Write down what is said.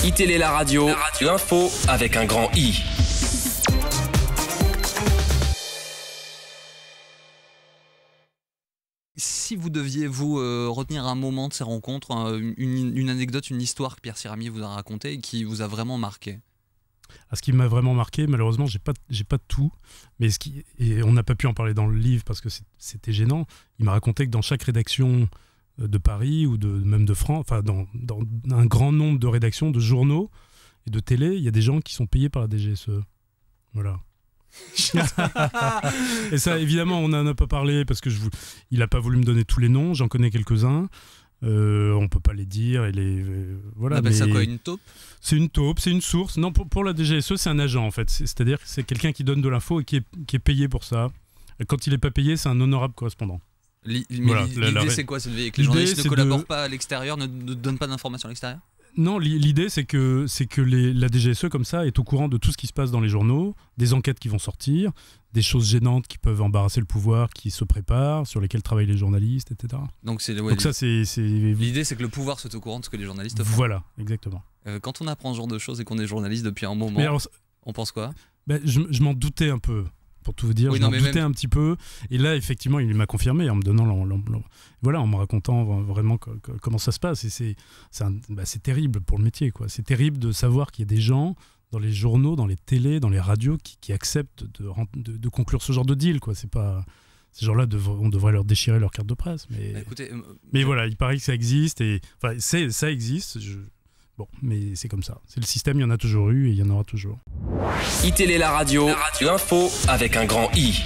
iTélé la radio, l'info avec un grand I. Si vous deviez vous retenir un moment de ces rencontres, une anecdote, une histoire que Pierre Siramier vous a racontée et qui vous a vraiment marqué. Ce qui m'a vraiment marqué, malheureusement, j'ai pas tout, mais et on n'a pas pu en parler dans le livre parce que c'était gênant. Il m'a raconté que dans chaque rédaction de Paris ou même de France, enfin dans un grand nombre de rédactions, de journaux et de télé, il y a des gens qui sont payés par la DGSE. Voilà. Et ça, évidemment, on n'en a pas parlé parce que il n'a pas voulu me donner tous les noms. J'en connais quelques-uns. On peut pas les dire et voilà. On appelle ça quoi, une taupe? C'est une taupe, c'est une source. Non, pour la DGSE, c'est un agent en fait. C'est-à-dire que c'est quelqu'un qui donne de l'info et qui est payé pour ça. Et quand il est pas payé, c'est un honorable correspondant. L'idée c'est quoi? C'est que les journalistes ne collaborent pas à l'extérieur, ne donnent pas d'informations à l'extérieur? Non, l'idée c'est que la DGSE comme ça est au courant de tout ce qui se passe dans les journaux, des enquêtes qui vont sortir, des choses gênantes qui peuvent embarrasser le pouvoir, qui se préparent, sur lesquelles travaillent les journalistes, etc. Donc ça c'est l'idée, c'est que le pouvoir soit au courant de ce que les journalistes font. Voilà, exactement. Quand on apprend ce genre de choses et qu'on est journaliste depuis un moment, on pense quoi? Je m'en doutais un peu. Pour tout vous dire, je m'en doutais un petit peu. Et là, effectivement, il m'a confirmé en me donnant, en me racontant vraiment comment ça se passe. Et c'est terrible pour le métier, quoi. C'est terrible de savoir qu'il y a des gens dans les journaux, dans les télés, dans les radios qui acceptent de conclure ce genre de deal, quoi. C'est pas ces gens-là, on devrait leur déchirer leur carte de presse. Mais voilà, il paraît que ça existe et ça existe. Bon, mais c'est comme ça. C'est le système, il y en a toujours eu et il y en aura toujours. iTélé la radio, l'info avec un grand I.